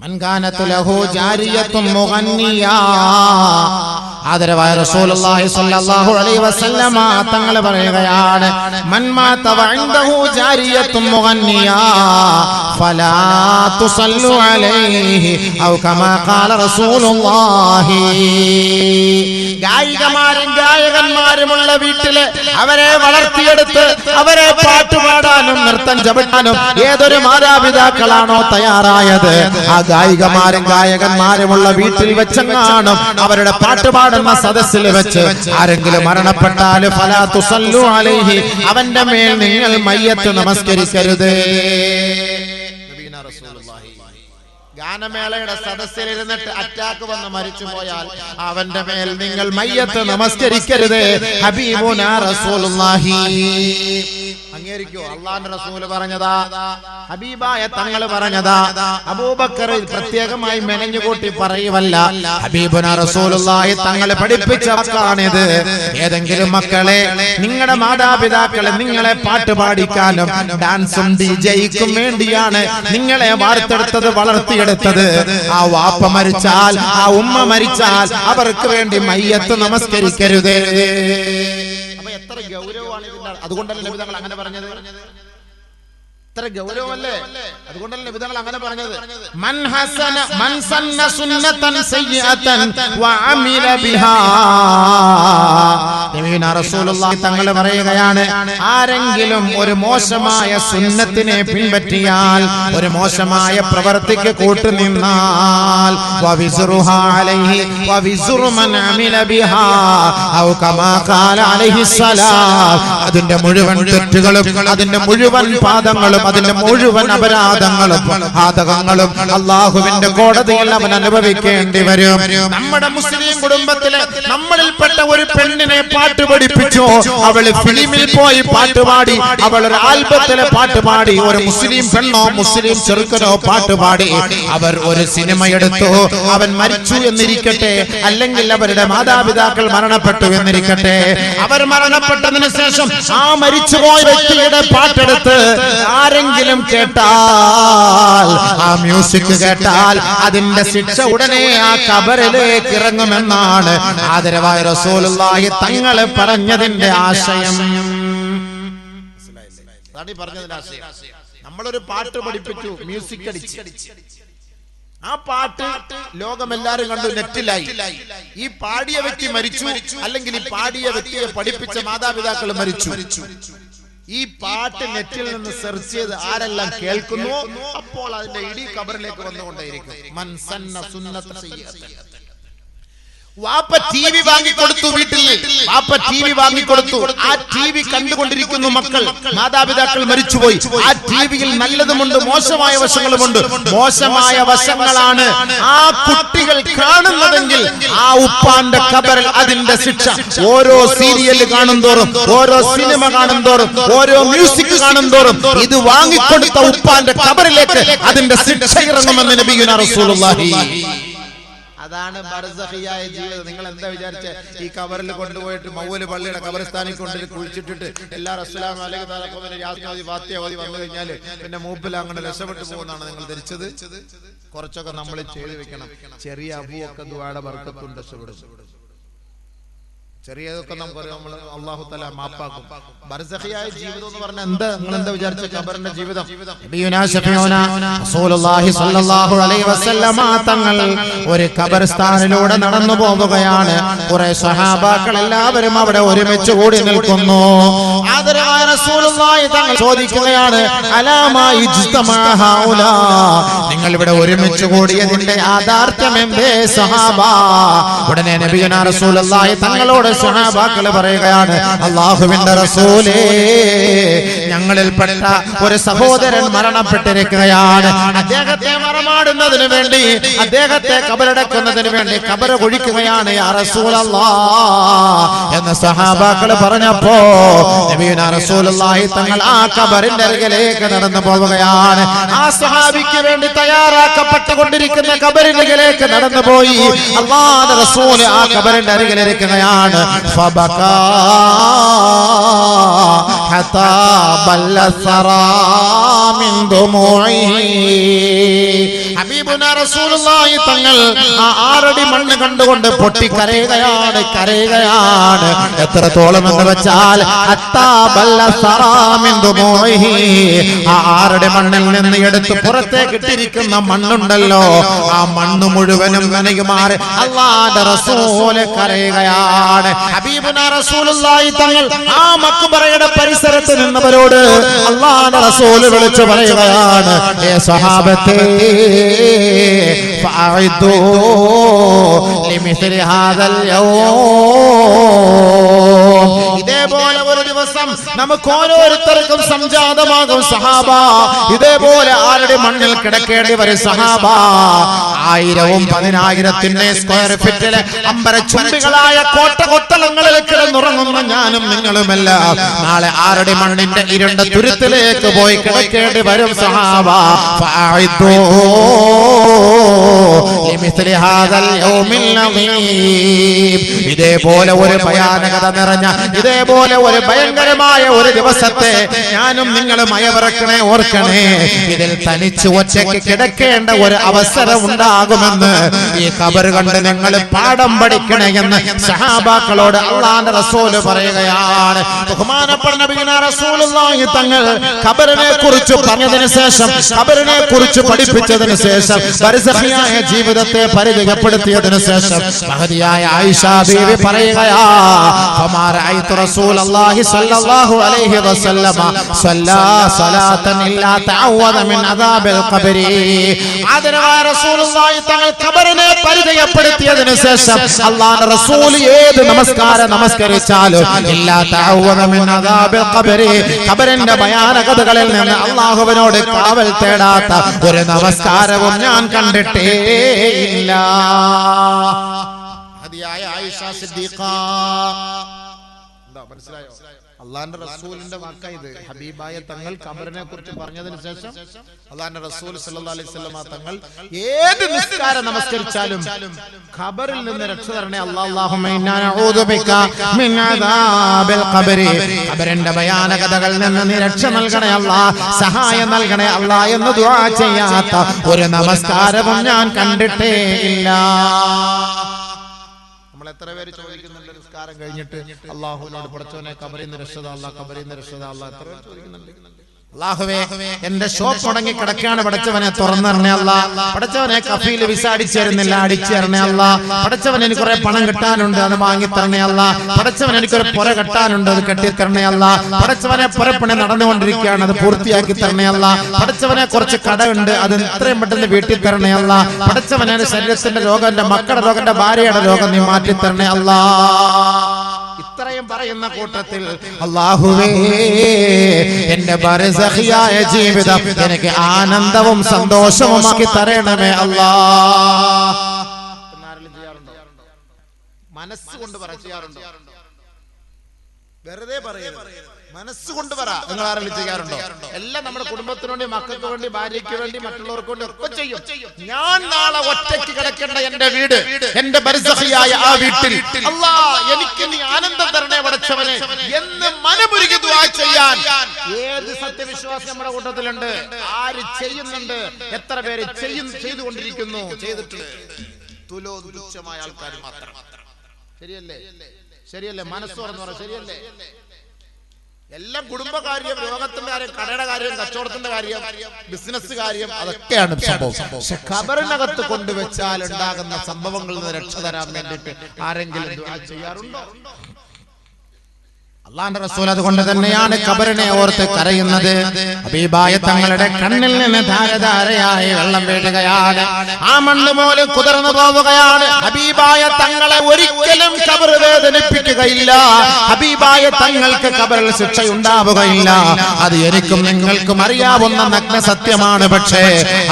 മൻ കാനത് ലഹു ജാരിയത്തുൻ മുഗന്നിയാ. ആദരവായ റസൂലുള്ളാഹി സ്വല്ലല്ലാഹു അലൈഹി വസല്ലമ തങ്ങൾ പറയുകയാണ്, മൻ മാത വഇൻദഹു ജാരിയത്തുൻ മുഗന്നിയാ ഫലാ തുസല്ലു അലൈഹി ഔ കമാ ഖാല റസൂലുള്ളാഹി. ഗായികമാരും ഗായകന്മാരുമുള്ള വീട്ടില് അവരെ വളർത്തിയെടുത്ത് അവരെ പാട്ടുപാടാനും നൃത്തം ചവിട്ടാനും ഏതൊരു മാതാപിതാക്കളാണോ തയ്യാറായത്, ആ ഗായികമാരും ഗായകന്മാരുമുള്ള വീട്ടിൽ വെച്ചെങ്ങാനും അവരുടെ പാട്ടുപാടുന്ന സദസ്സിൽ വെച്ച് ആരെങ്കിലും മരണപ്പെട്ടാൽ ഫലാ തുസല്ലു അലൈഹി, അവന്റെ മേൽ നിങ്ങൾ മയ്യത്ത് നമസ്കരിക്കരുത്. ഗാനമേളയുടെ സദസ്സിൽ ഇരുന്നിട്ട് അറ്റാക്ക് വന്ന് മരിച്ചു പോയാൽ അവന്റെ മേൽ നിങ്ങൾ മയ്യത്ത് നമസ്കരിക്കരുത്. ഹബീബുനാ റസൂലുള്ളാഹി. അംഗീകരിക്കോ? അല്ലാഹുവിന്റെ റസൂൽ പറഞ്ഞതാ, ഹബീബായ തങ്ങൾ പറഞ്ഞതാ. അബൂബക്കർ പ്രത്യേകമായി മെനഞ്ഞുകൂട്ടി പറയുവല്ല, ഹബീബുനാ റസൂലുള്ളാഹി തങ്ങൾ പഠിപ്പിച്ച വാക്കാണിത്. ഏതെങ്കിലും മക്കളെ, നിങ്ങളുടെ മാതാപിതാക്കളെ നിങ്ങളെ പാട്ട് പാടിക്കാനും ഡാൻസും ഡിജെയ്ക്കും വേണ്ടിയാണ് നിങ്ങളെ വാർത്തെടുത്തത്, വളർത്തിയെടുത്തത്. ആ വാപ്പ മരിച്ചാൽ, ആ ഉമ്മ മരിച്ചാൽ അവർക്ക് വേണ്ടി മയ്യത്ത് നമസ്കരിക്കരുത്. അപ്പൊ എത്ര ഗൗരവമാണ് ഇതിന്റെ. അതുകൊണ്ടല്ലേ നബി തങ്ങൾ അങ്ങനെ പറഞ്ഞത്. എത്ര ഗൗരവമല്ലേ. അതുകൊണ്ടല്ലേ നബി തങ്ങൾ അങ്ങനെ പറഞ്ഞത്. മൻ സന്ന സുന്നതൻ സയ്യിഅതൻ വഅമില ബിഹാ. നബിയുനാ റസൂലുള്ളാഹി തങ്ങൾ പറയുകയാണ്, ആരെങ്കിലും ഒരു മോശമായ സുന്നത്തിനെ പിൻപറ്റിയാൽ, ഒരു മോശമായ പ്രവൃത്തിക്ക് കൂട്ടുനിന്നാൽ, വവിസ്റുഹാ അലൈഹി വവിസ്റു മൻ അമില ബിഹാ ഔ കമാ ഖാല അലൈഹി സലാം. അതിന്റെ മുഴുവൻ തെറ്റുകളും അതിന്റെ മുഴുവൻ പാദങ്ങളും അതിന്റെ മുഴുവൻ അപരാധങ്ങളും പാതകങ്ങളും അല്ലാഹുവിന്റെ കോടതിയിൽ അവൻ അനുഭവിക്കേണ്ടി വരും. നമ്മുടെ മുസ്ലിം കുടുംബത്തിലെ നമ്മളിൽപ്പെട്ട ഒരു പെണ്ണിനെ പാട്ട് പഠിപ്പിച്ചു, അവള് ഫിലിമിൽ പോയി പാട്ടുപാടി, അവൾ ഒരു ആൽബത്തിലെ പാട്ടുപാടി, ഒരു മുസ്ലിം പെണ്ണോ മുസ്ലിം ചെറുക്കനോ പാട്ടുപാടി, അവർ ഒരു സിനിമ എടുത്തു, അവൻ മരിച്ചു എന്നിരിക്കട്ടെ, അല്ലെങ്കിൽ അവരുടെ മാതാപിതാക്കൾ മരണപ്പെട്ടു എന്നിരിക്കട്ടെ, അവർ മരണപ്പെട്ടതിന് ശേഷം ആ മരിച്ചുപോയ വ്യക്തിയുടെ പാട്ടെടുത്ത് ആരെങ്കിലും കേട്ടാൽ, ആ മ്യൂസിക് കേട്ടാൽ അതിന്റെ ശിക്ഷ ഉടനെ ആ ഖബറിലേക്ക് ഇറങ്ങുമെന്നാണ് ആദരവായ റസൂലുള്ളാഹി തങ്ങൾ പറഞ്ഞതിന്റെ ആശയം. നമ്മളൊരു പാട്ട് പഠിപ്പിച്ചു, മ്യൂസിക് അടിച്ച്, ആ പാട്ട് ലോകമെല്ലാരും കണ്ടു, നെറ്റിലായി. ഈ പാടിയ വ്യക്തി മരിച്ചു, അല്ലെങ്കിൽ ഈ പാടിയ വ്യക്തിയെ പഠിപ്പിച്ച മാതാപിതാക്കൾ മരിച്ചു. ഈ പാട്ട് നെറ്റിൽ നിന്ന് സെർച്ച് ചെയ്ത് ആരെല്ലാം കേൾക്കുന്നു, അപ്പോൾ അതിന്റെ ഇടി ഖബറിലേക്ക് വന്നുകൊണ്ടേയിരിക്കും. മൻ സന്ന സുന്നത സയ്യിഅതൻ. വാപ്പ ടിവി വാങ്ങിക്കൊടുത്തു, വീട്ടിൽ വാപ്പ ടിവി വാങ്ങിക്കൊടുത്തു, ആ ടിവി കണ്ടുകൊണ്ടിരിക്കുന്നു മക്കൾ, മാതാപിതാക്കൾ മരിച്ചുപോയി. ആ ടിവിയിൽ നല്ലതുമുണ്ട്, മോശമായ വശങ്ങളുമുണ്ട്. മോശമായ വശങ്ങളാണ് ആ കുട്ടികൾ കാണുന്നതെങ്കിൽ ആ ഉപ്പാന്റെ ഖബറിൽ അതിന്റെ ശിക്ഷ. ഓരോ സീരിയൽ കാണും തോറും, ഓരോ സിനിമ കാണും തോറും, ഓരോ മ്യൂസിക് കാണും തോറും ഇത് വാങ്ങിക്കൊടുത്ത ഉപ്പാന്റെ ഖബറിലേക്ക് അതിന്റെ ശിക്ഷ ഇറങ്ങുമെന്ന് നബിയുനാ റസൂലുള്ളാഹി. അതാണ് ബർസഖിയായ ജീവിതം. നിങ്ങൾ എന്താ വിചാരിച്ച ഈ ഖബറിൽ കൊണ്ടുപോയിട്ട് മൗല പള്ളിയുടെ ഖബർസ്ഥാനിൽ കൊണ്ട് കുഴിച്ചിട്ടിട്ട് എല്ലാവരും അസ്സലാമു അലൈക്കും ഫാത്തിഹ ഓതി വന്നു കഴിഞ്ഞാൽ പിന്നെ മൂപ്പിൽ അങ്ങനെ രക്ഷപ്പെട്ടു പോകുന്നതാണ് നിങ്ങൾ ധരിച്ചത്. കുറച്ചൊക്കെ നമ്മൾ ചെയ്തു വെക്കണം. ചെറിയ അബുവൊക്കെ ദുആയുടെ ബർക്കത്തുണ്ട്, രക്ഷപ്പെടും. ചെറിയതൊക്കെ നമുക്കറിയാം, നമ്മൾ അല്ലാഹു തആല മാപ്പാക്കും. ബർസഖിയായ ജീവിതം എന്ന് പറഞ്ഞാൽ എന്താ? നിങ്ങൾ എന്താ വിചാരിച്ച ഖബറിന്റെ ജീവിതം? നബിയുനാ ശഫീഉനാ റസൂലുള്ളാഹി സ്വല്ലല്ലാഹു അലൈഹി വസല്ലമ തങ്ങൾ ഒരു ഖബർസ്ഥാനിലൂടെ നടന്നു പോവുകയാണ്. കുറെ സ്വഹാബാക്കൾ എല്ലാവരും അവിടെ ഒരുമിച്ച് കൂടി നിൽക്കുന്നു. ആദരവായ റസൂലുള്ളാഹി തങ്ങൾ ചോദിക്കുകയാണ്, അലാമാ ഇജ്തമാ ഹൗലാ, നിങ്ങൾ ഇവിടെ ഒരുമിച്ച് കൂടിയതിന്റെ യാഥാർത്ഥ്യം എന്തേ സ്വഹാബാ? ഉടനെ നബിയുനാ റസൂലുള്ളാഹി തങ്ങളോട് സ്വഹാബാക്കൾ പറയുകയാണ്, അല്ലാഹുവിന്റെ റസൂലേ, ഞങ്ങളിൽപ്പെട്ട ഒരു സഹോദരൻ മരണപ്പെട്ടിരിക്കുകയാണ്. അദ്ദേഹത്തെ മറമാടുന്നതിന് വേണ്ടി, അദ്ദേഹത്തെ ഖബറടക്കുന്നതിന് വേണ്ടി ഖബർ കുഴിക്കുകയാണ് യാ റസൂലല്ലാഹ് എന്ന് സ്വഹാബാക്കൾ പറഞ്ഞപ്പോ നബിയുനാ റസൂലുള്ളാഹി തങ്ങൾ ആ ഖബറിന്റെ അരികിലേക്ക് നടന്നു പോവുകയാണ്. ആ സ്വഹാബിക്ക് വേണ്ടി തയ്യാറാക്കപ്പെട്ടുകൊണ്ടിരിക്കുന്ന ഖബറിന്റെ അരികിലേക്ക് നടന്നുപോയി. അല്ലാഹുവിന്റെ റസൂൽ ആ ഖബറിന്റെ അരികിലിരിക്കുകയാണ്. ഫബകാ ഹതാ ബല്ല സറാ മിൻ ദുമൂഇ. ഹബീബുനാ റസൂലുള്ളാഹി തങ്ങൾ ആ 6 അടി മണ്ണ് കണ്ടുകൊണ്ട് പൊട്ടിക്കരയുകയാണ്, കരയുകയാണ്. എത്രത്തോളം എന്ന് വെച്ചാൽ ഹത്താ ബല്ല സറാ മിൻ ദുമൂഇ. ആ 6 അടി മണ്ണിൽ നിന്ന് എടുത്ത് പുറത്തേക്ക് ഇട്ടിരിക്കുന്ന മണ്ണുണ്ടല്ലോ, ആ മണ്ണ് മുഴുവനും നനയുമാറ് അല്ലാഹുവിന്റെ റസൂല് കരയുകയാണ്. ഹബീബുനാ റസൂലുള്ളാഹി തങ്ങൾ ആ മക്ബറയുടെ പരിസരത്ത് നിന്നവരോട് അല്ലാഹുവിന്റെ റസൂല് വിളിച്ചു പറയുകയാണ്, ഏ സ്വഹാബത്തേ ഫഅഇദൂ ലിമിസ്ലി ഹാദൽ യൗം. ഇതേപോലെ ഒരു ദിവസം നമുക്ക് ഓരോരുത്തർക്കും സംജാതമാകും സഹാബ. ഇതേപോലെ 6 അടി മണ്ണിൽ കിടക്കേണ്ടി വരും സഹാബ. 1000ഉം 10,000ത്തിന്റെ സ്ക്വയർ ഫീറ്റിലെ അമ്പരച്ചുംബികളായ കോട്ടകൊത്തളങ്ങളിൽ കിടന്നുറങ്ങുന്ന ഞാനും നിങ്ങളുമെല്ലാം നാളെ 6 അടി മണ്ണിന്റെ ഇരുണ്ട തുരുത്തിലേക്ക് പോയി കിടക്കേണ്ടി വരും സഹാബ. ഫഅഇദൂ ലിമിസ്ലി ഹാദൽ യൗമിൽ അദീം. ഇതേപോലെ ഒരു ഭയാനകത നിറഞ്ഞ, ഇതേപോലെ ഒരു ഭയങ്കരമായ ഒരു ദിവസത്തെ ഞാനും നിങ്ങളും അയവിറക്കണേ, ഓർക്കണേ. ഇതിൽ തനിച്ച് ഒറ്റയ്ക്ക് കിടക്കേണ്ട ഒരു അവസരം ഉണ്ടാകുമെന്ന് ഈ ഖബർ കണ്ട് നിങ്ങൾ പാഠം പഠിക്കണേ എന്ന് സഹാബാക്കളോട് അല്ലാഹുവിന്റെ റസൂല് പറയുകയാണ്. ബഹുമാനപ്പെട്ട നബിയുനാ റസൂലുള്ളാഹി തങ്ങൾ ഖബറിനെ കുറിച്ച് പറഞ്ഞതിന് ശേഷം, ഖബറിനെ കുറിച്ച് പഠിപ്പിച്ചതിന് ശേഷം, ബർസഖിയായ ജീവിതത്തെ പരിചയപ്പെടുത്തിയതിന് ശേഷം മഹദിയായ ആയിഷ ബീവി പറയുകയാ, ഫമാ റഅയ്തു റസൂലല്ലാഹി സ്വല്ലല്ലാഹു അലൈഹി വസല്ലമ സ്വല്ലാ സ്വലാതൻ ഇല്ലാ തഅവദ മിൻ അദാബിൽ ഖബരി. ആദരവായ റസൂലുള്ളാഹി തങ്ങൾ ഖബറിനെ പരിചയപ്പെടുത്തിയതിന് ശേഷം അല്ലാഹുവിന്റെ റസൂൽ ഏത് നമസ്കാരം നമസ്കരിച്ചാലും ഇല്ലാ തഅവദ മിൻ അദാബിൽ ഖബരി, ഖബറിന്റെ ഭയാനകതകളിൽ നിന്ന് അല്ലാഹുവിനോട് കാവൽ തേടാത്ത ഒരു നമസ്കാരവും ഞാൻ കണ്ടിട്ടേ ഇല്ല. ഹദിയായ ആയിഷ സിദ്ദീഖ. എന്താ മനസ്സിലായോ? അല്ലാഹുവിന്റെ റസൂലിന്റെ വാക്കായത്. ഹബീബായ തങ്ങൾ ഖബറിനെ കുറിച്ച് പറഞ്ഞതിന് ശേഷം അല്ലാഹുവിന്റെ റസൂൽ സല്ലല്ലാഹു അലൈഹി വസല്ലം തങ്ങൾ ഏത് നിസ്കാരം നമസ്കരിച്ചാലും ഖബറിൽ നിന്ന് രക്ഷ തരണേ അല്ലാഹുമ്മ ഇന്നാ നഊദു ബിക മിൻ അദാബിൽ ഖബരി. ഖബറിന്റെ ഭയാനകതകളിൽ നിന്ന് നീ രക്ഷ നൽകണേ അല്ലാഹ്, സഹായം നൽകണേ അല്ലാഹ് എന്ന് ദുആ ചെയ്യാത്ത ഒരു നമസ്കാരവും ഞാൻ കണ്ടിട്ടേ ഇല്ല. എത്ര പേര് ചോദിക്കുന്നുണ്ട് നിസ്കാരം കഴിഞ്ഞിട്ട് അല്ലാഹുവിനോട് പടച്ചവനെ ഖബറിൽ നിന്ന് രക്ഷ താ അല്ലാഹ്, ഖബറിൽ നിന്ന് രക്ഷ താ അല്ലാഹ്? എത്ര പേര് ചോദിക്കുന്നുണ്ട്? അല്ലാഹുവേ എന്റെ ഷോപ്പ് തുടങ്ങി കിടക്കാണ്, പടച്ചവനെ തുറന്നു തരണേ അല്ലാഹ്. പടച്ചവനെ കഫീൽ വിസ അടിച്ചേരുന്നില്ല, അടിച്ചു തരണേ അല്ലാഹ്. പടച്ചവൻ എനിക്ക് കുറെ പണം കിട്ടാനുണ്ട്, അത് വാങ്ങി തരണേ അല്ലാഹ്. പടച്ചവൻ എനിക്കൊരു പുര കെട്ടാനുണ്ട്, അത് കെട്ടിത്തരണേ അല്ലാഹ്. പടച്ചവനെ പുരപ്പണി നടന്നുകൊണ്ടിരിക്കുകയാണ്, അത് പൂർത്തിയാക്കി തരണേ അല്ലാഹ്. പടച്ചവനെ കുറച്ച് കടയുണ്ട്, അത് എത്രയും പെട്ടെന്ന് വീട്ടിൽ തരണേ അല്ലാഹ്. പടച്ചവനെ ശരീരത്തിന്റെ രോഗം, എന്റെ മക്കളുടെ രോഗം, എന്റെ ഭാര്യയുടെ രോഗം നീ മാറ്റി തരണേ അല്ലാഹ്. ഇത്രയും പറയുന്ന കൂട്ടത്തിൽ അല്ലാഹുവേ എന്റെ ബർസഖിയായ ജീവിതം എനിക്ക് ആനന്ദവും സന്തോഷവുമാക്കി തരണമേ അല്ലാഹ്. മനസ്സുകൊണ്ട് പറയാറുണ്ടോ? വെറുതെ പറയരുത്, മനസ്സുകൊണ്ട് പറ. നിങ്ങൾ ആരെങ്കിലും ചെയ്യാറുണ്ടോ? എല്ലാം നമ്മുടെ കുടുംബത്തിന് വേണ്ടി, മക്കൾക്ക് വേണ്ടി, ഭാര്യയ്ക്ക് വേണ്ടി, മറ്റുള്ളവർക്ക് വേണ്ടി ഒക്കെ ചെയ്യും. ഞാൻ നാളെ ഒറ്റയ്ക്ക് കിടക്കേണ്ട എന്റെ വീട്, എന്റെ ബർസഖിയായ ആ വീട്ടിൽ അല്ലാഹ് എനിക്ക് നീ ആനന്ദം തരണേ പടച്ചവനെ എന്ന് മനമുരുകി ദുആ ചെയ്യാൻ ഏത് സത്യവിശ്വാസം നമ്മുടെ കൂട്ടത്തിലുണ്ട്? ആര് ചെയ്യുന്നുണ്ട്? എത്ര പേര് ചെയ്തുകൊണ്ടിരിക്കുന്നു? ചെയ്തിട്ടുണ്ട് തുലോതുച്ഛമായ ആൾക്കാർ മാത്രം. ശരിയല്ലേ? ശരിയല്ലേ? മനസ്സോർന്ന് പറ, ശരിയല്ലേ? എല്ലാം കുടുംബകാര്യം, രോഗത്തിന്റെ കാര്യം, കടയുടെ കാര്യം, കച്ചവടത്തിന്റെ കാര്യം, ബിസിനസ് കാര്യം, അതൊക്കെയാണ് സംഭവം. പക്ഷെ ഖബറിനകത്ത് കൊണ്ടുവച്ചാൽ ഉണ്ടാകുന്ന സംഭവങ്ങളിൽ നിന്ന് രക്ഷ തരാൻ വേണ്ടിയിട്ട് ആരെങ്കിലും ദുആ ചെയ്യാറുണ്ടോ? അല്ലാഹുവിന്റെ റസൂൽ അതുകൊണ്ട് തന്നെയാണ് ഖബറിനെ ഓർത്ത് കരയുന്നത്. ഹബീബായ തങ്ങളുടെ കണ്ണിൽ നിന്ന് ധാരധാരയായി വെള്ളം വീഴുകയാണ്, ആ മണ്ണ് പോലും കുതിർന്നു പോവുകയാണ്. ഹബീബായ തങ്ങളെ ഒരിക്കലും ഖബർ വേദനിപ്പിക്കുകയില്ല, ഹബീബായ തങ്ങൾക്ക് ഖബറിൽ ശിക്ഷയുണ്ടാവുകയില്ല. അത് എനിക്കും നിങ്ങൾക്കും അറിയാവുന്ന നഗ്ന സത്യമാണ്. പക്ഷേ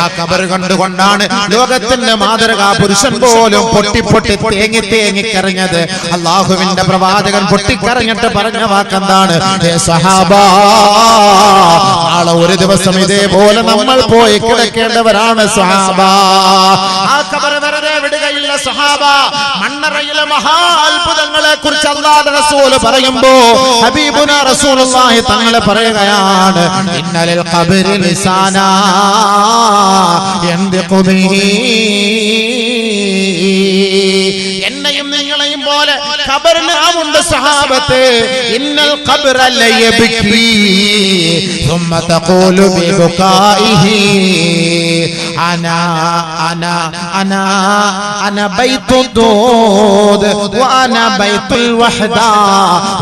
ആ ഖബർ കണ്ടുകൊണ്ടാണ് ലോകത്തിന്റെ മാതൃകാ പുരുഷൻ പോലും പൊട്ടി പൊട്ടി തേങ്ങി തേങ്ങി കരഞ്ഞത്. അല്ലാഹുവിന്റെ പ്രവാചകൻ പൊട്ടിക്കരഞ്ഞിട്ട് പറഞ്ഞ വാക്കെന്താണ്? സഹാബ, നാളെ ഒരു ദിവസം ഇതേപോലെ നമ്മൾ പോയി കിടക്കേണ്ടവരാണ് സഹാബ. ആ ഖബർ വെറുതെ വിടുകയില്ല സഹാബ. മണ്ണറയിലെ മഹാ അത്ഭുതങ്ങളെ കുറിച്ച് അല്ലാഹുവിന്റെ റസൂൽ പറയുമ്പോ ഹബീബുനാ റസൂലുള്ളാഹി തങ്ങളെ പറയുകയാണ്, ഇന്നലിൽ ഖബരി ലിസാനാ യൻദിഖു ബിഹി. എന്നെയും നിങ്ങളെയും പോലെ ഖബറിന് നാവുണ്ട് സഹാബത്തെ. ഇന്നൽ ഖബ്റ ലയബ്കി ثم تقول ببكائه أنا بيت الدود وأنا بيت الوحدة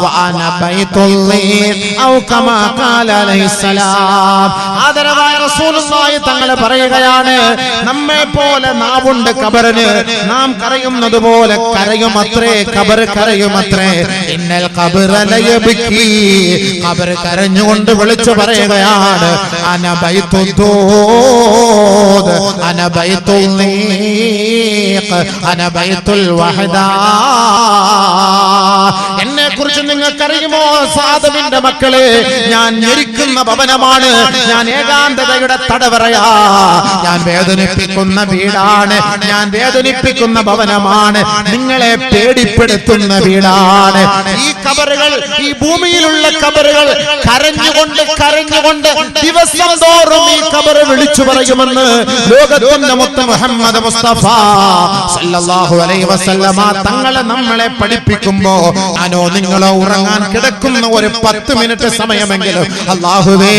وأنا بيت الليل أو كما قال عليه السلام. ആദരവായ റസൂലുള്ളാഹി തങ്ങൾ പറയുകയാണ്, നമ്മെ പോലെ നാവുണ്ട് ഖബറിന്, നാം കരയുന്നത് പോലെ കരയുമത്രേ ഖബർ കരയുമത്രേ. ഇന്നൽ ഖബ്റ ലയബ്കി, ഖബർ കരഞ്ഞുകൊണ്ട് വിളിച്ചു പറയുകയാണ്, അന ബൈത്തുദ്ദൂദ് അന ബൈത്തുൽ നീഖ് അന ബൈത്തുൽ വഹദ. എന്നെ കുറിച്ച് നിങ്ങൾക്കറിയുമോ സാദവിന്റെ മക്കളെ? ഞാൻ ഞെരിക്കുന്ന ഭവനമാണ്, ഞാൻ ഏകാന്തതയുടെ തടവറയാ, ഞാൻ വേദനിപ്പിക്കുന്ന വീടാണ്, ഞാൻ വേദനിപ്പിക്കുന്ന ഭവനമാണ്, നിങ്ങളെ പേടിപ്പെടുത്തുന്ന വീടാണ്. ഈ ഖബറുകൾ, ഈ ഭൂമിയിലുള്ള ഖബറുകൾ കരഞ്ഞുകൊണ്ട് കരഞ്ഞുകൊണ്ട് ദിവസം തോറും ഈ ഖബർ വിളിച്ചു പറയുമെന്ന് ലോകത്തിന്റെ മുത്ത് മുഹമ്മദ് മുസ്തഫ സല്ലല്ലാഹു അലൈഹി വസല്ലമ തങ്ങളെ നമ്മളെ പഠിപ്പിക്കുമ്പോ ഞാനോ നിങ്ങളോ ഉറങ്ങാൻ കിടക്കുന്ന ഒരു 10 മിനിറ്റ് സമയമെങ്കിലും അല്ലാഹുവേ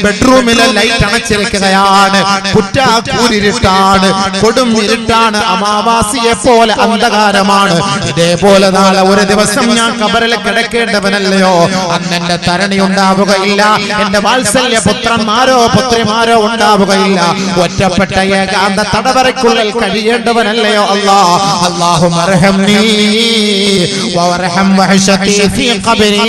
ബെഡ്റൂമിലെ ലൈറ്റ് അണച്ചിരിക്കുകയാണ്, കുറ്റാക്കൂരിട്ടാണ്, കൊടും ഇരുട്ടാണ്, അമാവാസിയെ പോലെ അന്ധകാരമാണ്. ഇതേപോലെ നാളെ ഒരു ദിവസം ഞാൻ ഖബറിൽ കിടക്കേണ്ടവനല്ലയോ? അന്ന് എന്റെ തരണി ഉണ്ടാവുകയില്ല, എന്റെ വാത്സല്യ പുത്രന്മാരോ പുത്രിമാരോ ഉണ്ടാവുകയില്ല. ഒറ്റപ്പെട്ട ഏകാന്ത തടവറയ്ക്കുള്ളിൽ കഴിയേണ്ടവനല്ലയോ അല്ലാ? അല്ലാഹു മർഹംനി വർഹം വഹശതി ഫീ ഖബരി.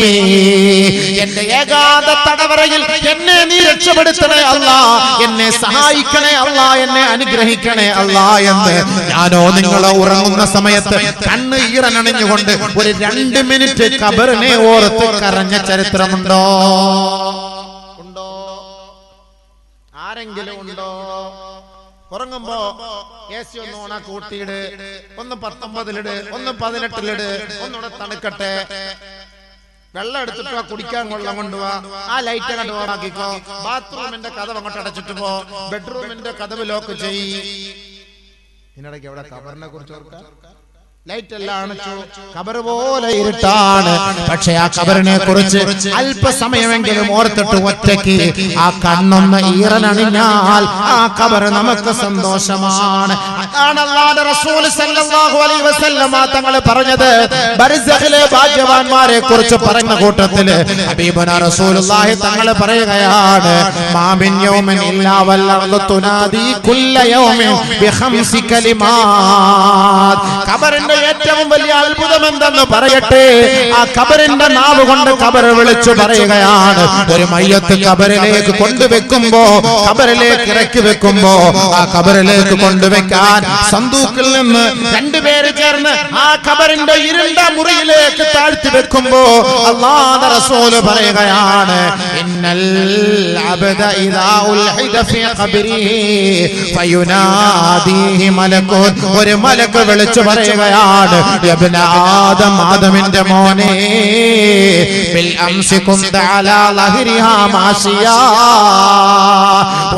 എന്റെ ഏകാന്ത തടവറയിൽ എന്നെ നീ രക്ഷപ്പെടുത്തണേ അല്ലാ, എന്നെ സഹായിക്കണേ അല്ലാ, എന്നെ അനുഗ്രഹിക്കണേ അല്ലാ എന്ന് ഞാനോ നിങ്ങളോ ഉറങ്ങുന്ന സമയത്ത് കണ്ണ് ഈറനണിഞ്ഞുകൊണ്ട് ഒരു 2 മിനിറ്റ് ഖബറിനെ ഓർത്ത് കരഞ്ഞ ചരിത്രമുണ്ടോ? ഉണ്ടോ? ആരെങ്കിലും ഉണ്ടോ? ഉറങ്ങുമ്പോ AC ഒന്ന് ഓണാക്കി കൂട്ടിയിട്, ഒന്ന് 19-ലിട്, ഒന്ന് 18-ലിട്, ഒന്നുകൂടെ തണുക്കട്ടെ. വെള്ളം എടുത്തിട്ടോ കുടിക്കാൻ കൊള്ളം കൊണ്ടുപോവാ, ആ ലൈറ്റ് അങ്ങോട്ട് ഓണാക്കിക്കോ. ബാത്റൂമിന്റെ കഥവ് അങ്ങോട്ട് അടച്ചിട്ട് പോ, ബെഡ്റൂമിന്റെ കഥവ് ലോക്ക് ചെയ്യ്. ഇതിനിടയ്ക്ക് എവിടെ ഖബറിനെ കുറിച്ച് ഓർക്കാം? ലൈറ്റ് എല്ലാം അണച്ചു, ഖബർ പോലെ ഇരുട്ടാണ്. പക്ഷെ ആ ഖബറിനെ കുറിച്ച് അല്പസമയമെങ്കിലും ഓർത്തിട്ട് ഒറ്റയ്ക്ക് ആ കണ്ണൊന്ന് ഈറനണിഞ്ഞാൽ ആ ഖബർ നമുക്ക് സന്തോഷമാണ്. അതാണ് അല്ലാഹുവിന്റെ റസൂൽ സല്ലല്ലാഹു അലൈഹി വസല്ലമ തങ്ങൾ പറഞ്ഞത്. ബർസഖിലെ ഭാഗ്യവാന്മാരെ കുറിച്ച് പറയുന്ന കൂട്ടത്തിൽ ഹബീബുനാ റസൂലുള്ളാഹി തങ്ങൾ പറയുകയാണ്, മാ മിൻ യൗമിൻ ഇല്ലാ വല്ലർദു തുനാദി കുല്ല യൗമിൻ ബിഖംസി കലിമാത്. ഖബറിന്റെ ഏറ്റവും വലിയ അത്ഭുതം എന്തെന്ന് പറയട്ടെ? ആ ഖബറിന്റെ നാവ് കൊണ്ട് ഖബർ വിളിച്ചു പറയുകയാണ്. ഒരു മയ്യത്ത് ഖബറിലേക്ക് കൊണ്ടുവെക്കുമ്പോ, ഖബറിലേക്ക് ഇറക്കി വെക്കുമ്പോ, ആ ഖബറിലേക്ക് കൊണ്ടുവെക്കാൻ സന്തൂക്കിൽ നിന്ന് 2 പേര് ചേർന്ന് ആ ഖബറിന്റെ ഇരുണ്ട മുറിയിലേക്ക് താഴ്ത്തി വെക്കുമ്പോ അല്ലാഹുവിന്റെ റസൂൽ പറയുകയാണ്, ഇന്നൽ അബ്ദ ഇദാ ഉൽഹിദ ഫീ ഖബരിഹി ഫയുനാദിഹി മലകുൻ. ഒരു മലക്ക് വിളിച്ചു പറയുകയാണ്, യബ്ന ആദം, ആദമിന്റെ മോനെ, ബിൽ അംസി കുന്ത അലാ ലഹരിഹാ മാശിയാ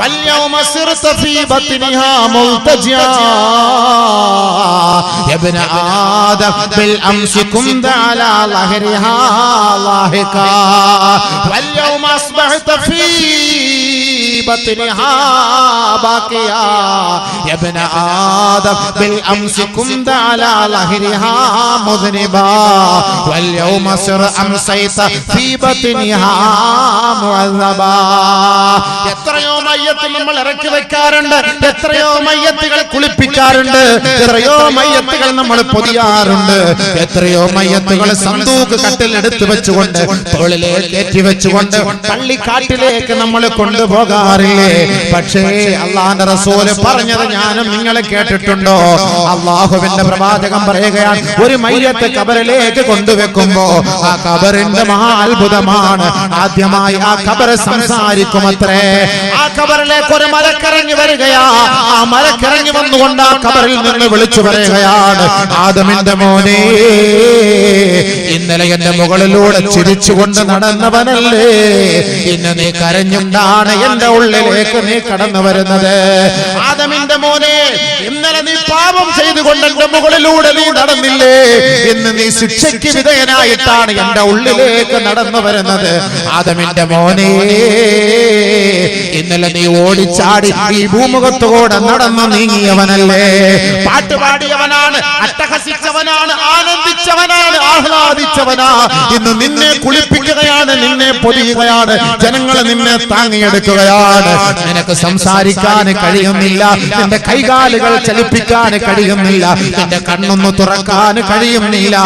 വൽ യൗമ സിർത ഫീ ബത്നിഹാ മുൽതജിയാ. യബ്ന ആദം ബിൽ അംസി കുന്ത അലാ ലഹരിഹാ ലാഹികാ വൽ യൗമ അസ്ബഹത ഫീ ബത്നിഹാ ബാക്കിയാ. യബ്ന ആദം ബിൽ അംസി കുന്ത അലാ ലഹരിഹാ മുദ്നിബാ വൽ യൗമ സിർ അംസൈത ഫീ ബത്നിഹാ മുഅദ്ദബാ. എത്രയോ മയ്യത്ത് നമ്മൾ ഇറക്കി വെക്കാറുണ്ട്, എത്രയോ മയ്യത്തുകൾ കുളിപ്പിക്കാറുണ്ട്, എത്രയോ മയ്യത്തുകൾ നമ്മൾ പൊതിയാറുണ്ട്, എത്രയോ മയ്യത്തുകൾ സന്തൂക്ക് കട്ടിൽ എടുത്തു വെച്ചുകൊണ്ട് തോളിലേക്ക് കയറ്റി വെച്ചുകൊണ്ട് പള്ളിക്കാട്ടിലേക്ക് നമ്മൾ കൊണ്ടുപോകാറുണ്ട്. പോകാറില്ലേ? പക്ഷേ അള്ളാഹുവിന്റെ റസൂല് പറഞ്ഞത് ഞാനും നിങ്ങളെ കേട്ടിട്ടുണ്ടോ? അള്ളാഹുവിന്റെ പ്രവാചകൻ പറയുകയാണ്, ഒരു മയ്യത്ത് ഖബറിലേക്ക് കൊണ്ടുവെക്കുമ്പോ ആ ഖബറിന്റെ മഹാ അത്ഭുതമാണ്. ആദ്യമായി ആ ഖബർ സംസാരിക്കുമത്രേ. ആ ഖബറിലേക്ക് ഒരു മലക്കിറങ്ങി വരികയാ. ആ മലക്കിറങ്ങി വന്നുകൊണ്ട് ആ ഖബറിൽ നിന്ന് വിളിച്ചു പറയുകയാണ്, ആദമിന്റെ മോനെ, ഇന്നലെ എന്റെ മുകളിലൂടെ ചിരിച്ചുകൊണ്ട് നടന്നവനല്ലേ, ഇന്ന് നീ കരഞ്ഞുകൊണ്ടാണ് എന്റെ ഉള്ളിലേക്ക് നീ കടന്നു വരുന്നത്. ആദമിന്റെ മോനെ, ഇന്നലെ നീ പാപം ചെയ്തുകൊണ്ട് എന്റെ മുകളിലൂടെ നീ നടന്നില്ലേ, ഇന്ന് നീ ശിക്ഷയ്ക്ക് വിധേയനായിട്ടാണ് എന്റെ ഉള്ളിലേക്ക് നടന്നു വരുന്നത്. ആദമിന്റെ മോനെ, ഇന്നലെ നീ ഓടിച്ചാടി ഈ ഭൂമുഖത്തോടെ നടന്നു നീങ്ങിയവനല്ലേ, പാട്ടുപാടിയവനാണ്, അട്ടഹസിച്ചവനാണ്, ആനന്ദിച്ചവനാണ്, ആഹ്ലാദിച്ചവനാ. ഇന്ന് നിന്നെ കുളിപ്പിക്കുകയാണ്, നിന്നെ പൊതിയുകയാണ്, ജനങ്ങളെ നിന്നെ താങ്ങിയെടുക്കുകയാണ്. നിനക്ക് സംസാരിക്കാൻ കഴിയുന്നില്ല, നിന്റെ കൈകാലുകൾ ചലിപ്പിക്കാൻ കഴിയുന്നില്ല, നിന്റെ കണ്ണൊന്ന് തുറക്കാൻ കഴിയുന്നില്ല.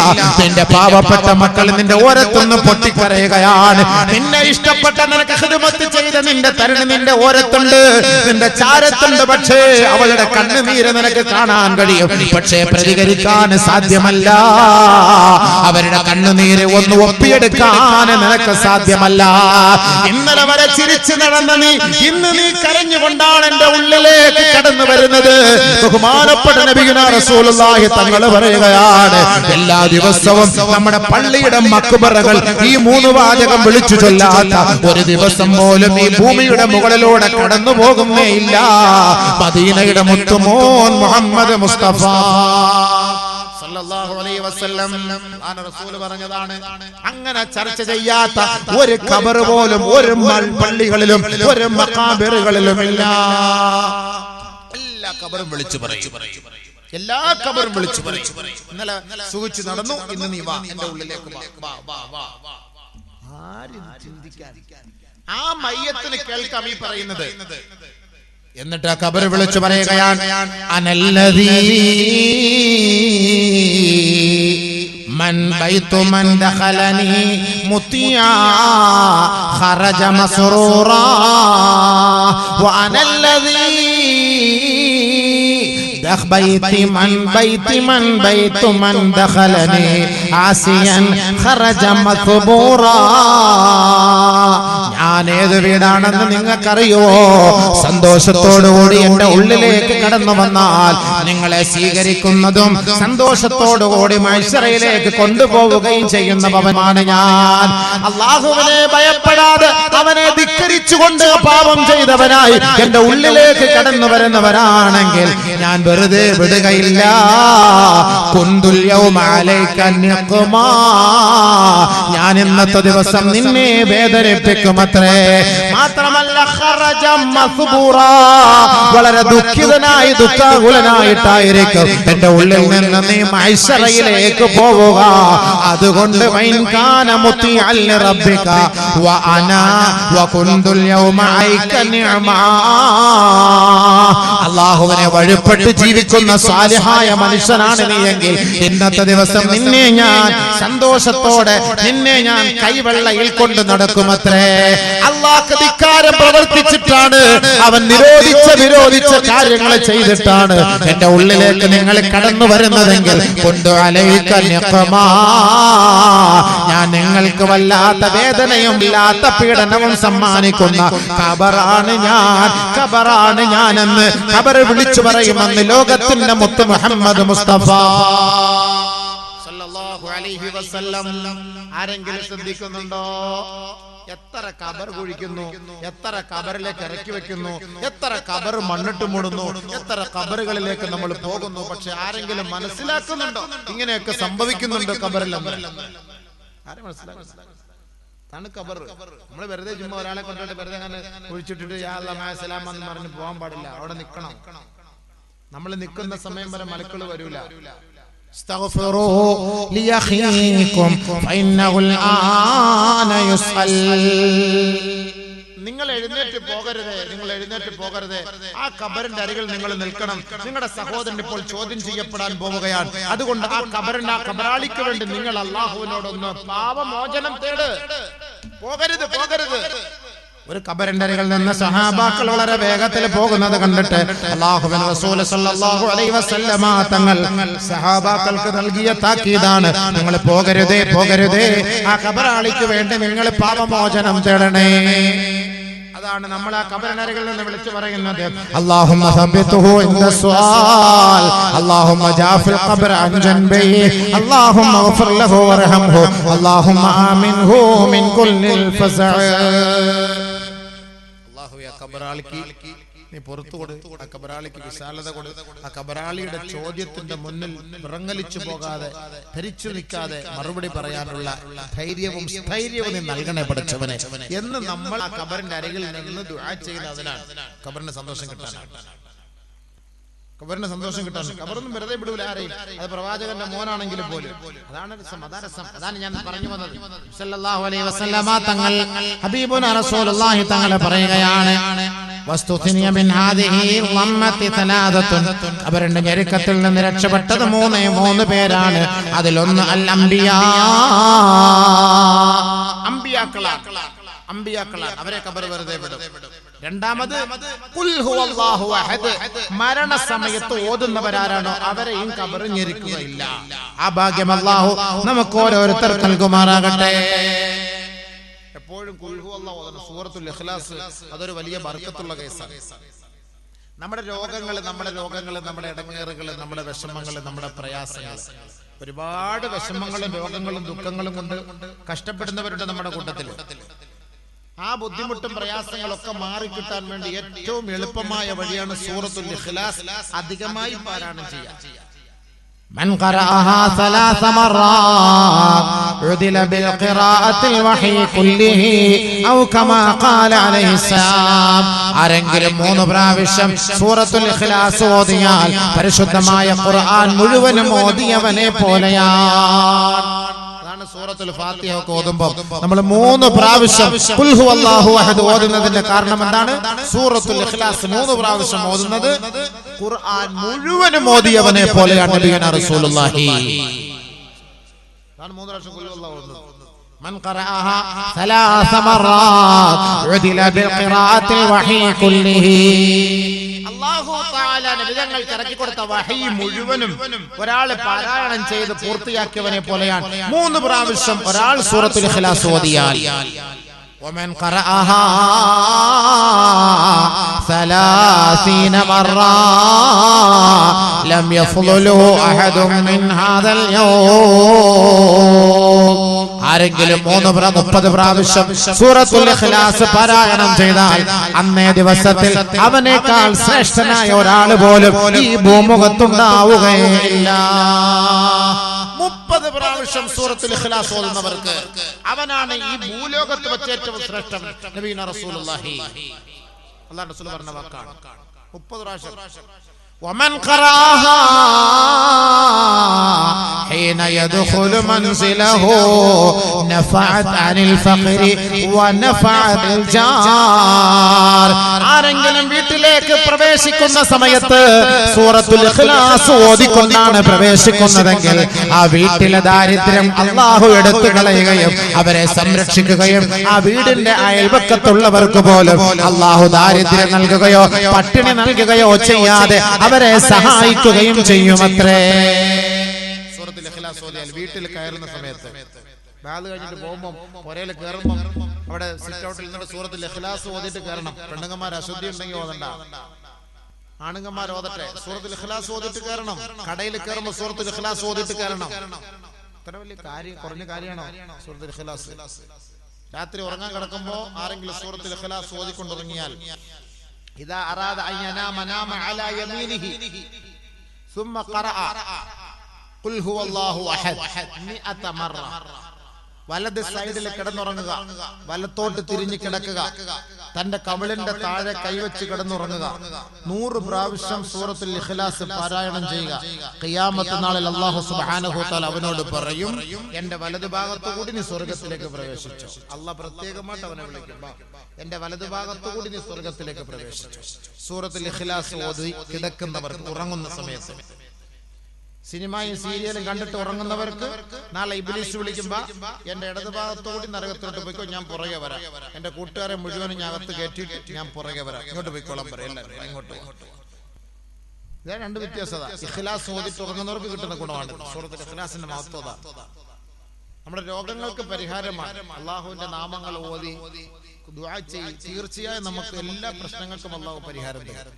നിന്റെ പാവപ്പെട്ട മക്കൾ നിന്റെ ഓരത്തൊന്ന് പൊട്ടിക്കരയുകയാണ്. നിന്നെ ഇഷ്ടപ്പെട്ട, നിനക്ക് ഖിദ്മത്ത് ചെയ്ത നിന്റെ തരുണി നിന്റെ ഓരത്തുണ്ട്, നിന്റെ ചാരത്തുണ്ട്. പക്ഷേ അവളുടെ കണ്ണുനീര് നിനക്ക് കാണാൻ കഴിയും, പക്ഷേ പ്രതികരിക്കാൻ സാധ്യമല്ല. അവരുടെ കണ്ണുനീര് ഒന്ന് ഒപ്പിയെടുക്കാൻ നിനക്ക് സാധ്യമല്ല. ഇന്നലെ വരെ ചിരിച്ചു നടന്ന നീ ഇന്ന് നീ കരഞ്ഞുകൊണ്ടാണ് എന്റെ ഉള്ളിലേക്ക് കടന്നു വരുന്നത്. ബഹുമാനപ്പെട്ട നബിയുനാ റസൂലുള്ളാഹി തങ്ങൾ പറയുകയാണ്, എല്ലാ ദിവസവും നമ്മുടെ പള്ളിയുടെ മക്ബറകൾ ഈ 3 വാചകം വിളിച്ചു ചൊല്ലാത്ത ഒരു ദിവസം പോലും ഈ ഭൂമിയുടെ മുകളിലൂടെ കടന്നു പോകുന്നേ ഇല്ല. മദീനയുടെ മുത്തുമോൻ മുഹമ്മദ് മുസ്തഫ സല്ലല്ലാഹു അലൈഹി വസല്ലം റസൂൽ പറഞ്ഞതാണ്, അങ്ങനെ ചർച്ച ചെയ്യാത്ത ഒരു ഖബർ പോലും ഒരു പള്ളികളിലും ഒരു മഖാബറുകളിലും ഇല്ല. എല്ലാ ഖബറും വിളിച്ചു പറയും, എല്ലാ ഖബറും വിളിച്ചു പറയും. ഇന്നലെ സുഖിച്ചു നടന്നു, ഇന്ന് നീ വാ എന്റെ ഉള്ളിലേക്ക് വാ. ആരും ചിന്തിക്കാൻ, ആ മയ്യത്തിന് കേൾക്കാം ഈ പറയുന്നത്. എന്നിട്ട് ആ ഖബർ വിളിച്ചു പറയുകയാണ്, അനല്ലദീ മൻ ബൈതു മൻ ദഖലനി മുത്തിയാ ഖറജ മസ്റൂറാ വ അനല്ലദീ ബൈതു മൻ ദഖലനി ആസിയൻ ഖറജ മഖ്ബൂറാ. ഞാൻ ഏത് വീടാണെന്ന് നിങ്ങൾക്കറിയുമോ? സന്തോഷത്തോടുകൂടി എന്റെ ഉള്ളിലേക്ക് കടന്നു വന്നാൽ നിങ്ങളെ സ്വീകരിക്കുന്നതും സന്തോഷത്തോടുകൂടി മഹ്ശറയിലേക്ക് കൊണ്ടുപോവുകയും ചെയ്യുന്നവനാണ് ഞാൻ. അല്ലാഹുവിനെ ഭയപ്പെടാതെ അവനെ ധിക്കരിച്ചുകൊണ്ട് പാപം ചെയ്തവനായി എന്റെ ഉള്ളിലേക്ക് കടന്നു വരുന്നവരാണെങ്കിൽ ഞാൻ വെറുതെ വിടുകയില്ല. കുന്തുൽ യൗമ അലൈക നിഖ്മാ, ഞാൻ ഇന്നത്തെ ദിവസം നിന്നെ വേദനിപ്പിക്കുമത്രേ. മാത്രമല്ല ഖറജ മസ്ബൂറാ, വളരെ ദുഃഖിതനായി ദുഃഖാകുലനായിട്ടായിരിക്കും എന്റെ ഉള്ളിൽ നിന്ന് നീ മഹ്ശറയിലേക്ക് പോവുക. അതുകൊണ്ട് വൈൻ കാന മുത്തിഅൽ റബ്ബിക വ അനാ വ കുന്തുൽ യൗമ അലൈക നിഅമാ. അല്ലാഹുവിനെ വഴിപ്പെട്ട് ജീവിക്കുന്ന സാലിഹായ മനുഷ്യനാണ് നീ എങ്കിൽ ഇന്നത്തെ ദിവസം നിന്നെ ഞാൻ സന്തോഷത്തോടെ നിന്നെ ഞാൻ കൈവെള്ളയിൽ കൊണ്ട് നടക്കുമത്രേ. അല്ലാഹുക്ക് ധിക്കാരം പ്രവർത്തിച്ചിട്ടാണ്, അവൻ വിരോധിച്ച കാര്യങ്ങൾ ചെയ്തിട്ടാണ് എന്റെ ഉള്ളിലേക്ക് നിങ്ങൾ കടന്നു വരുന്നതെങ്കിൽ കൊണ്ട് അലൈക നിഖ്മാ, ഞാൻ നിങ്ങൾക്ക് വല്ലാത്ത വേദനയും ഇല്ലാത്ത പീഡനവും സമ്മാനിക്കുന്ന ഖബറാണ് ഞാനെന്ന് ഖബർ വിളിച്ചു പറയുമെന്ന് ലോകത്തിന്റെ മുത്ത് മുഹമ്മദ് മുസ്തഫ സല്ലല്ലാഹു അലൈഹി വസല്ലം. ആരെങ്കിലും ശ്രദ്ധിക്കുന്നുണ്ടോ? എത്ര ഖബർ കുഴിക്കുന്നു, എത്ര ഖബറിലേക്ക് ഇറക്കി വെക്കുന്നു, എത്ര ഖബർ മണ്ണിട്ട് മൂടുന്നു, എത്ര ഖബറുകളിലേക്ക് നമ്മൾ പോകുന്നു. പക്ഷെ ആരെങ്കിലും മനസ്സിലാക്കുന്നുണ്ടോ ഇങ്ങനെയൊക്കെ സംഭവിക്കുന്നുണ്ട് ഖബറിൽ? ആരും മനസ്സിലാക്കുന്നില്ല. ാണ് ഖബർ. നമ്മൾ വെറുതെ ചുമ്മാ ഒരാളെ കൊണ്ടിട്ട് വെറുതെ അങ്ങനെ കുഴിച്ചിട്ടിട്ട് യാ അല്ലാഹ് മഅ സലാം എന്ന് പറഞ്ഞ് പോകാൻ പാടില്ല. അവിടെ നിൽക്കണം. നമ്മൾ നിൽക്കുന്ന സമയം വരെ മലക്കൾ വരൂല. ഇസ്തഗ്ഫിറൂ ലിയഖീകും ഫഇന്നഹുൽ ആന യുസ്അൽ. നിങ്ങൾ എഴുന്നേറ്റ് പോകരുത്. ആ ഖബറിന്റെ അരികിൽ നിങ്ങൾ നിൽക്കണം. നിങ്ങളുടെ സഹോദരൻ ഇപ്പോൾ ചോദ്യം ചെയ്യപ്പെടാൻ പോവുകയാണ്. അതുകൊണ്ട് ആ ഖബറാളിക്ക് വേണ്ടി നിങ്ങൾ അല്ലാഹുവിനോടൊന്ന് പാപമോചനം തേട്. പോകരുത്. ഒരു ഖബറിന്റെ അരികിൽ നിന്ന് സഹാബാക്കൾ വളരെ വേഗത്തിൽ പോകുന്നത് കണ്ടിട്ട് അല്ലാഹുവിന്റെ റസൂൽ സല്ലല്ലാഹു അലൈഹി വസല്ലമ തങ്ങൾ സഹാബാക്കൾക്ക് നൽകിയ താക്കീതാണ്, നിങ്ങൾ പോകരുതേ പോകരുതേ, ആ ഖബറാളിക്ക് വേണ്ടി നിങ്ങൾ പാപമോചനം തേടണേ. അതാണ് നമ്മൾ ആ ഖബറിനരികിൽ നിന്ന് വിളിച്ചു പറയുന്നത്, അല്ലാഹുമ്മ സബ്ബിതുഹു ഇൻദ സുആൽ, അല്ലാഹുമ്മ ജാഫിൽ ഖബ്റ അൻ ജൻബിഹി, അല്ലാഹുമ്മ ഗഫിർ ലഹു വർഹംഹു, അല്ലാഹുമ്മ ആമിൻഹു മിൻ കുല്ലിൽ ഫസഅ. അല്ലാഹുവേ, ആ ഖബറാളിക്ക് നീ പുറത്തു കൊടു, ആ ഖബറാളിക്ക് വിശാലത കൊടു, ആ ഖബറാളിയുടെ ചോദ്യത്തിന്റെ മുന്നിൽ വിറങ്ങലിച്ചു പോകാതെ ധരിച്ചു നിൽക്കാതെ മറുപടി പറയാനുള്ള ധൈര്യവും സ്ഥൈര്യവും നീ നൽകണേ പഠിച്ചവനെ എന്ന് നമ്മൾ ആ ഖബറിന്റെ അരികിൽ നിന്ന് ദുആ ചെയ്യുന്നതിനാണ് ഖബറിന് സന്തോഷം കിട്ടാനാണ്. ഖബറിന് സന്തോഷം കിട്ടാൻ ഖബറൊന്നും വെറുതെ വിടൂല ആരെയും, അത് പ്രവാചകന്റെ മോനാണെങ്കിലും പോലും. അതാണ് രസം, അതാണ് ഞാൻ പറഞ്ഞു വന്നത്. സല്ലല്ലാഹു അലൈഹി വസല്ലമ തങ്ങൾ ഹബീബുനാ റസൂലുള്ളാഹി തങ്ങളെ പറയുകയാണ്, വസ്തുഖിനിയ മിൻ ഹാദിഹി ളമ്മത്തി തലാദത്തുൻ, ഖബറിന്റെ ഞെരുക്കത്തിൽ നിന്ന് രക്ഷപ്പെട്ടത് മൂന്ന് പേരാണ്. അതിലൊന്ന് അൽ അംബിയാ, അംബിയാക്കളാണ്, അവരെ ഖബർ വെറുതെ വിടും. രണ്ടാമത് ഖുൽ ഹുവല്ലാഹു അഹദ്, മരണസമയത്ത് ഓതുന്നവരാരാണോ അവരെയും ഖബർ ഞെരുക്കുകയില്ല. ആ ഭാഗ്യം അല്ലാഹു നമുക്ക് ഓരോരുത്തർക്കും നൽകുമാറാകട്ടെ. എപ്പോഴും ഖുൽ ഹുവല്ലാഹു ഓതണം. സൂറത്തുൽ ഇഖ്ലാസ് അതൊരു വലിയ ബർക്കത്തുള്ള കേസാണ്. നമ്മുടെ രോഗങ്ങൾ, നമ്മുടെ ഇടങ്ങേറുകൾ, നമ്മുടെ വിഷമങ്ങൾ, നമ്മുടെ പ്രയാസങ്ങൾ, ഒരുപാട് വിഷമങ്ങളും രോഗങ്ങളും ദുഃഖങ്ങളും കൊണ്ട് കഷ്ടപ്പെടുന്നവരുടെ നമ്മുടെ കൂട്ടത്തിൽ. ആ ബുദ്ധിമുട്ടും പ്രയാസങ്ങളൊക്കെ മാറിക്കിട്ടാൻ വേണ്ടി ഏറ്റവും എളുപ്പമായ വഴിയാണ് സൂറത്തുൽ ഇഖ്ലാസ് അധികമായി പാരായണം ചെയ്യുക. من قرأها 3 مرات عدل بالقراءة الوحي كله أو كما قال عليه السلام. ആരെങ്കിലും 3 പ്രാവശ്യം സൂറത്തുൽ ഇഖ്ലാസ് ഓതിയാൽ പരിശുദ്ധമായ ഖുർആൻ മുഴുവനും ഓതിയവനെ പോലെയാണ്. സൂറത്തുൽ ഫാത്തിഹ ഒക്കെ ഓതുമ്പോൾ നമ്മൾ 3 പ്രാവശ്യം ഖുൽ ഹുവല്ലാഹു അഹദ് ഓതുന്നതിന്റെ കാരണം എന്താണ്? സൂറത്തുൽ ഇഖ്ലാസ് 3 പ്രാവശ്യം ഓതുന്നത് ഖുർആൻ മുഴുവനും ഓതിയവനെ പോലെയാണ് നബിയുനാ റസൂലുള്ളാഹി. അതാണ് 3 പ്രാവശ്യം ഖുൽ ഹുവല്ലാഹു ഓതുന്നത്. من قرأها 3 مرات عدل بالقراءة الوحي كله. അല്ലാഹു തആല നബിതങ്ങൾക്ക് ഇറക്കി കൊടുത്ത വഹി മുഴുവനും ഒരാൾ പാരായണം ചെയ്ത് പൂർത്തിയാക്കിയവനെ പോലെയാണ്. 3 പ്രാവശ്യം ഒരാൾ സൂറത്തുൽ ഇഖ്ലാസ് ഓതിയാൽ. ومن قرأها 30 مرة لم يفضله أحد من هذا اليوم. ആരെങ്കിലും 30 പ്രാവശ്യം സൂറത്തുൽ ഇഖ്ലാസ് പാരായണം ചെയ്താൽ അന്നേ ദിവസത്തിൽ അവനേക്കാൾ ശ്രേഷ്ഠനായ ഒരാൾ പോലും ഈ ഭൂമുഖത്തുണ്ടാവുകയില്ല. 30 പ്രാവശ്യം സൂറത്തുൽ ഇഖ്ലാസ് ഓതുന്നവർക്ക് അവനാണ് ഈ ഭൂലോകത്ത് വെച്ച് ഏറ്റവും ശ്രേഷ്ഠൻ. നബിയുനാ റസൂലുള്ളാഹി അല്ലാഹു റസൂൽ പറഞ്ഞ വാക്കാണ്. 30 പ്രാവശ്യം. ومن قرأها حين يدخل منزله نفعت عن الفقر ونفعت الجار. ആരെങ്കിലും വീട്ടിലേക്ക് പ്രവേശിക്കുന്ന സമയത്ത് സൂറത്തുൽ ഇഖ്ലാസ് ഓതിക്കൊണ്ടാണ് പ്രവേശിക്കുന്നതെങ്കിൽ ആ വീട്ടിലെ ദാരിദ്ര്യം അല്ലാഹു എടുത്തു കളയുകയും അവരെ സംരക്ഷിക്കുകയും ആ വീടിന്റെ അയൽപക്കത്തുള്ളവർക്ക് പോലും അല്ലാഹു ദാരിദ്ര്യം നൽകുകയോ പട്ടിണി നൽകുകയോ ചെയ്യാതെ അവരെ സഹായിക്കുകയും ചെയ്യുമത്രേ. സൂറത്തുൽ ഇഖ്ലാസ് ഓതിയാൽ വീട്ടിൽ കയറുന്ന സമയത്ത് ബാഗ് കഴിഞ്ഞിട്ട് പോകുമ്പോൾ പുരയിൽ കയറുമ്പോൾ അവിടെ സിറ്റ് ഔട്ടിൽ നിന്നിട്ട് സൂറത്തുൽ ഇഖ്ലാസ് ഓതിയിട്ട് കയറണം. പെണ്ണുങ്ങന്മാർ അശുദ്ധി ഉണ്ടെങ്കിൽ ഓതണ്ട, ആണുങ്ങന്മാർ ഓതട്ടെ. സൂറത്തുൽ ഇഖ്ലാസ് ഓതിയിട്ട് കയറണം. കടയിൽ കയറുമ്പോൾ സൂറത്തുൽ ഇഖ്ലാസ് ഓതിയിട്ട് കയറണം. ഇത്ര വലിയ കാര്യം, കുറഞ്ഞ കാര്യമാണോ സൂറത്തുൽ ഇഖ്ലാസ്? രാത്രി ഉറങ്ങാൻ കിടക്കുമ്പോൾ ആരെങ്കിലും സൂറത്തുൽ ഇഖ്ലാസ് ഓതിക്കൊണ്ടുറങ്ങിയാൽ إذا أراد أن ينام نام على يمينه ثم قرأ قل هو الله أحد 100 مرة. വലത് സൈഡിൽ കിടന്നുറങ്ങുക, വലത്തോട്ട് തിരിഞ്ഞു കിടക്കുക, തന്റെ കവിളിന്റെ താഴെ കൈവച്ച് കിടന്നുറങ്ങുക. 100 പ്രാവശ്യം സൂറത്തുൽ ഇഖ്ലാസ് പാരായണം ചെയ്യുക. ഖിയാമത്ത് നാളിൽ അല്ലാഹു സുബ്ഹാനഹു വ തആല അവനോട് പറയും, എന്റെ വലതു ഭാഗത്തുകൂടി നീ സ്വർഗ്ഗത്തിലേക്ക് പ്രവേശിച്ചു. അല്ലാഹ് പ്രത്യേകമായിട്ട് അവനെ വിളിക്കും, എന്റെ വലതു ഭാഗത്തുകൂടി നീ സ്വർഗ്ഗത്തിലേക്ക് പ്രവേശിച്ചു. സൂറത്തുൽ ഇഖ്ലാസ് ഓതി കിടക്കുന്നവർ ഉറങ്ങുന്ന സമയത്ത് സിനിമയും സീരിയലും കണ്ടിട്ട് ഉറങ്ങുന്നവർക്ക് നാളെ ഇബ്ലീസ് വിളിക്കുമ്പോ എന്റെ ഇടതുഭാഗത്തോടി നരകത്തോട്ട് പോയിക്കോ, ഞാൻ പുറകെ വരാം. എന്റെ കൂട്ടുകാരെ മുഴുവനും ഞാൻ അകത്ത് കയറ്റിയിട്ട് ഞാൻ പുറകെ വരാം, ഇങ്ങോട്ട് പോയിക്കോളാൻ പറയാം, എല്ലാവരും ഇങ്ങോട്ട്. ഇതാ രണ്ട് വ്യത്യാസത. ഇഖ്ലാസ് ഓതിട്ട് ഉറങ്ങുന്നവർക്ക് കിട്ടുന്ന ഗുണമാണ് സൂറത്തുൽ ഇഖ്ലാസിന്റെ മഹത്വത. നമ്മുടെ രോഗങ്ങൾക്ക് പരിഹാരമാണ്. അള്ളാഹുവിന്റെ നാമങ്ങൾ ഓതി ദുആ ചെയ്യ്, തീർച്ചയായും നമുക്ക് എല്ലാ പ്രശ്നങ്ങൾക്കും അള്ളാഹു പരിഹാരം തരും.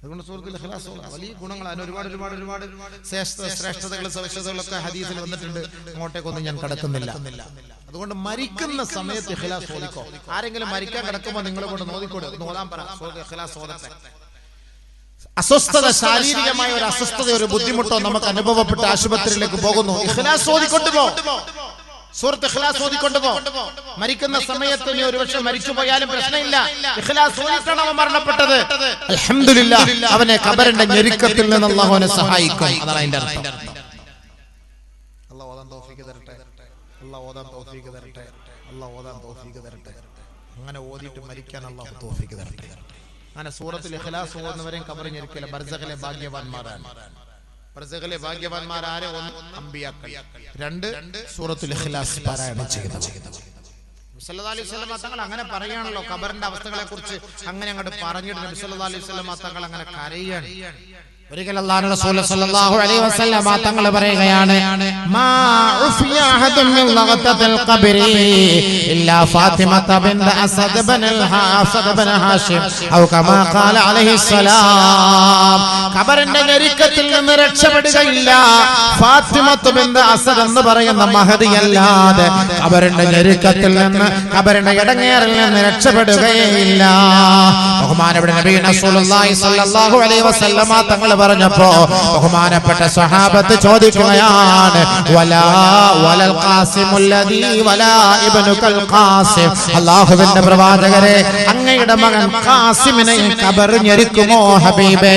അതുകൊണ്ട് സൂറത്തുൽ ഇഖ്ലാസ് വലിയ ഗുണങ്ങൾ, അതിന് ഒരുപാട് ശ്രേഷ്ഠതകൾ സവിശേഷതകളൊക്കെ ഹദീസിൽ വന്നിട്ടുണ്ട്. അങ്ങോട്ടേക്കൊന്നും ഞാൻ കടക്കുന്നില്ല. അതുകൊണ്ട് മരിക്കുന്ന സമയത്ത് ഇഖ്ലാസ് ഓതിക്കോ. ആരെങ്കിലും മരിക്കാൻ കിടക്കുമ്പോൾ നിങ്ങളെ കൊണ്ട് നോദിക്കോട് ഓതാൻ പറ, സൂറത്തുൽ ഇഖ്ലാസ് ഓതട്ടെ. അസ്വസ്ഥത, ശാരീരികമായ ഒരു അസ്വസ്ഥത, ഒരു ബുദ്ധിമുട്ടോ നമുക്ക് അനുഭവപ്പെട്ട് ആശുപത്രിയിലേക്ക് പോകുന്നു, ഇഖ്ലാസ് ഓതിക്കൊണ്ടുപോ, സൂറത്ത് ഇഖ്ലാസ് ഓതിക്കൊണ്ടുപോ. മരിക്കുന്ന സമയത്ത് നീ ഒരുപക്ഷെ മരിച്ചുപോയാലും പ്രശ്നമില്ല, ഇഖ്ലാസ് ഓതിട്ടാണ് അവൻ മരണപ്പെട്ടത്. അൽഹംദുലില്ലാഹ്, അവനെ ഖബറിന്റെ ഞെരുക്കത്തിൽ നിന്ന് അല്ലാഹു അവനെ സഹായിക്കും. അതാണ് അതിന്റെ അർത്ഥം. അല്ലാഹു ഓതാൻ തൗഫീഖ് തരട്ടെ, അല്ലാഹു ഓതാൻ തൗഫീഖ് തരട്ടെ, അല്ലാഹു ഓതാൻ തൗഫീഖ് തരട്ടെ. അങ്ങനെ ഓതിയിട്ട് മരിക്കാൻ അല്ലാഹു തൗഫീഖ് തരട്ടെ. അങ്ങനെ സൂറത്തുൽ ഇഖ്ലാസ് ഓതുന്നവരെയും ഖബർ ഞെരുക്കില്ല. ബർസഖിലെ ഭാഗ്യവാന്മാരാണ്. ബർസഖിലെ ഭാഗ്യവാന്മാർ ആരെ? ഒന്ന് അമ്പിയാക്കൾ, രണ്ട് സൂറത്തുൽ ഇഖ്ലാസ് പാരായണം ചെയ്യുന്നവർ. സല്ലല്ലാഹു അലൈഹി വസല്ലം തങ്ങൾ അങ്ങനെ പറയാണല്ലോ ഖബറിന്റെ അവസ്ഥകളെ കുറിച്ച്. അങ്ങനെ അങ്ങോട്ട് പറഞ്ഞിട്ട് നബി സല്ലല്ലാഹു അലൈഹി വസല്ലം തങ്ങൾ അങ്ങനെ കരയാണ്. ഒരിക്കൽ അല്ലാഹുവിന്റെ റസൂൽ സല്ലല്ലാഹു അലൈഹി വസല്ലം തങ്ങൾ പറയുകയാണ്, മാ ഉഫിയ അഹദുൻ മിൻ ലഗതത്തിൽ ഖബ്രി ഇല്ലാ ഫാത്തിമത ബിൻത് അസദ് ബൻ ഹാഷിം ഔ കമാ ഖാല അലൈഹി സലാം. ഖബറിന്റെ ഞെരുക്കത്തിൽ നിന്ന് രക്ഷപ്പെടുകയില്ല ഫാത്തിമത ബിൻത് അസദ് എന്ന് പറയുന്ന മഹദിയല്ലാതെ. ഖബറിന്റെ ഞെരുക്കത്തിൽ നിന്ന്, ഖബറിന്റെ ഇടങ്ങേറിൽ നിന്ന് രക്ഷപ്പെടുകയില്ല. ബഹുമാനപ്പെട്ട നബി റസൂലുള്ളാഹി സ്വല്ലല്ലാഹു അലൈഹി വസല്ലം തങ്ങൾ പറഞ്ഞപ്പോ ബഹുമാനപ്പെട്ട സ്വഹാബത്ത് ചോദിക്കുകയാണ്, വലൽ ഖാസിമുല്ലദീ വലാ ഇബ്നുൽ ഖാസിം, അല്ലാഹുവിന്റെ പ്രവാചകരെ അങ്ങയുടെ മകൻ ഖാസിമിനെ ഖബർ ഞെരുക്കുമോ ഹബീബേ?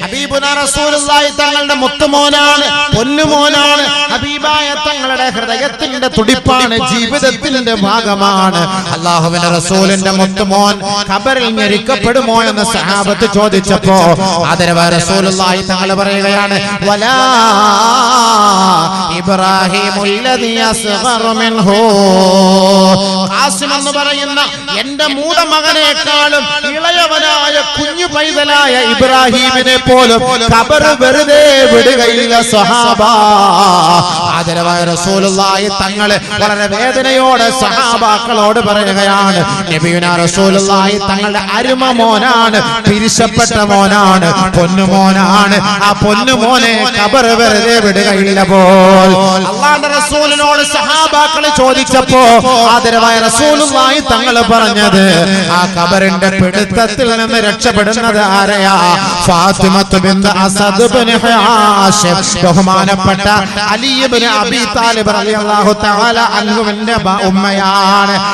ഹബീബുനാ റസൂലുള്ളാഹി തങ്ങളുടെ മുത്തുമോനാണ്, പൊന്നുമോനാണ്. ഹബീബായ തങ്ങളുടെ ഹൃദയത്തിന്റെ തുടിപ്പാണ്, ജീവിതത്തിന്റെ ഭാഗമാണ്. അല്ലാഹുവിന്റെ റസൂലിന്റെ മുത്തുമോൻ ഖബറിൽ ഞെരുക്കപ്പെടുമോ എന്ന് സ്വഹാബത്ത് ചോദിച്ചപ്പോ ആദരവായ റസൂലുള്ളാഹി തങ്ങൾ പറയുകയാണ്, വലാ ഇബ്രാഹിമുല്ലദീ അസ്ഗറു മിൻഹു, ഖാസിം എന്ന് പറയുന്ന എന്റെ മൂത്ത മകനേക്കാളും ഇളയവനായ കുഞ്ഞു പൈതലായ ഇബ്രാഹിമിനെ പോലും ഖബർ വെറുതെ വിടുകയില്ല സഹാബ. ആദരവായ റസൂലുള്ളാഹി തങ്ങൾ വളരെ വേദനയോടെ സഹാബാക്കളോട് പറയുകയാണ്, നബിയുനാ റസൂലുള്ളാഹി തങ്ങളുടെ അരുമ മോനാണ്, പിരിശപ്പെട്ട മോനാണ്, പൊന്നുമോനാണ്. ആ പൊന്നുമോനെ ഖബർ വെറുതെ വിടുകയില്ല പോൽ. അല്ലാഹുവിന്റെ റസൂലിനോട് സഹാബാക്കൾ ചോദിച്ചപ്പോ ആദരവായ റസൂലുള്ളാഹി തങ്ങൾ പറഞ്ഞത്, ആ ഖബറിന്റെ പിടുത്തത്തിൽ നിന്ന് രക്ഷപ്പെടുന്നത് ആരെയാ? ഫാത്തിമത്ത് ബിൻത് അസദ് ബിൻ ഹാഷിം, ബഹുമാനപ്പെട്ട അലി ഇബ്നു അബീ താലിബ് റളിയല്ലാഹു തആല അൻഹുവിന്റെ ഉമ്മയാണ്.